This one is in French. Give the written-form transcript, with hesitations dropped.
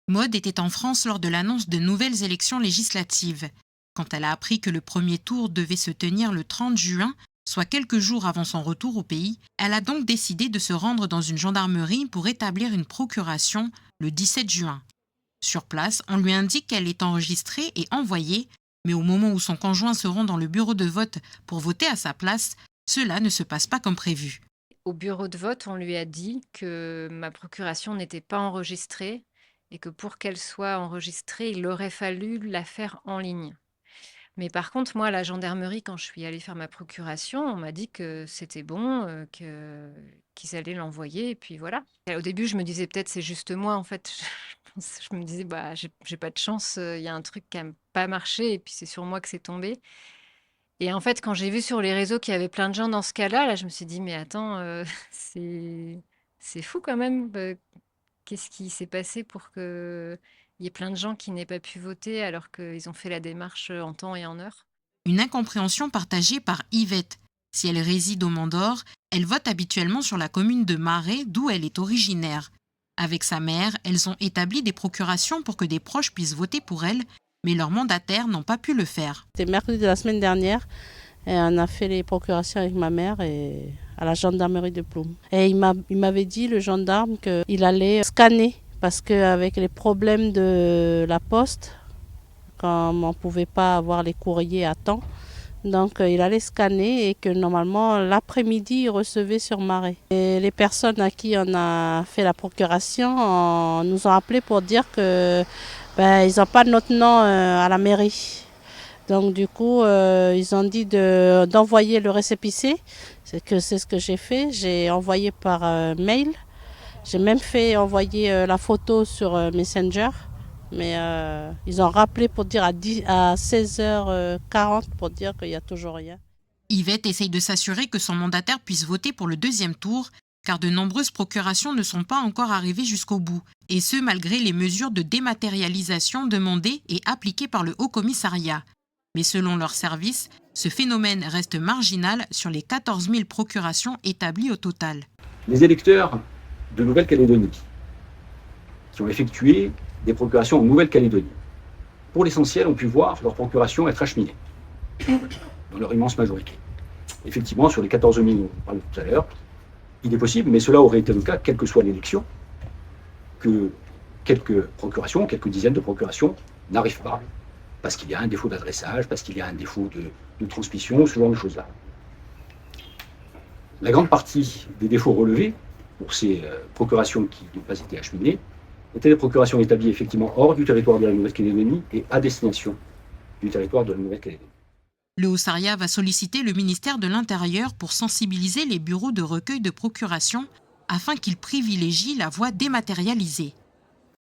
Maud était en France lors de l'annonce de nouvelles élections législatives. Quand elle a appris que le premier tour devait se tenir le 30 juin, soit quelques jours avant son retour au pays, elle a donc décidé de se rendre dans une gendarmerie pour établir une procuration le 17 juin. Sur place, on lui indique qu'elle est enregistrée et envoyée, mais au moment où son conjoint se rend dans le bureau de vote pour voter à sa place, cela ne se passe pas comme prévu. Au bureau de vote, on lui a dit que ma procuration n'était pas enregistrée et que pour qu'elle soit enregistrée, il aurait fallu la faire en ligne. Mais par contre, moi, à la gendarmerie, quand je suis allée faire ma procuration, on m'a dit que c'était bon, qu'ils allaient l'envoyer et puis voilà. Et au début, je me disais peut-être c'est juste moi en fait. Je me disais bah j'ai pas de chance, il y a un truc qui a pas marché et puis c'est sur moi que c'est tombé. Et en fait, quand j'ai vu sur les réseaux qu'il y avait plein de gens dans ce cas-là, là, je me suis dit: «Mais attends, c'est c'est fou quand même, qu'est-ce qui s'est passé pour qu'il y ait plein de gens qui n'aient pas pu voter alors qu'ils ont fait la démarche, en temps et en heure?» Une incompréhension partagée par Yvette. Si elle réside au Mont-d'Or, elle vote habituellement sur la commune de Marais, d'où elle est originaire. Avec sa mère, elles ont établi des procurations pour que des proches puissent voter pour elle, mais leurs mandataires n'ont pas pu le faire. C'était mercredi de la semaine dernière et on a fait les procurations avec ma mère et à la gendarmerie de Ploum. Et il m'avait dit, le gendarme, qu'il allait scanner parce qu'avec les problèmes de la poste, comme on ne pouvait pas avoir les courriers à temps, donc il allait scanner et que normalement l'après-midi il recevait sur Marais. Et les personnes à qui on a fait la procuration nous ont appelé pour dire que ils n'ont pas notre nom à la mairie. Donc du coup, ils ont dit d'envoyer le récépissé. C'est ce que j'ai fait. J'ai envoyé par mail. J'ai même fait envoyer la photo sur Messenger. Mais ils ont rappelé pour dire à 16h40 pour dire qu'il n'y a toujours rien. Yvette essaye de s'assurer que son mandataire puisse voter pour le deuxième tour, car de nombreuses procurations ne sont pas encore arrivées jusqu'au bout, et ce malgré les mesures de dématérialisation demandées et appliquées par le Haut Commissariat. Mais selon leur service, ce phénomène reste marginal sur les 14 000 procurations établies au total. Les électeurs de Nouvelle-Calédonie qui ont effectué des procurations en Nouvelle-Calédonie, pour l'essentiel, ont pu voir leur procuration être acheminée, dans leur immense majorité. Effectivement, sur les 14 000 dont on parlait tout à l'heure, il est possible, mais cela aurait été le cas, quelle que soit l'élection, que quelques procurations, quelques dizaines de procurations n'arrivent pas, parce qu'il y a un défaut d'adressage, parce qu'il y a un défaut de transmission, ce genre de choses-là. La grande partie des défauts relevés pour ces procurations qui n'ont pas été acheminées étaient des procurations établies effectivement hors du territoire de la Nouvelle-Calédonie et à destination du territoire de la Nouvelle-Calédonie. Le Haut-Saria va solliciter le ministère de l'Intérieur pour sensibiliser les bureaux de recueil de procuration afin qu'ils privilégient la voie dématérialisée.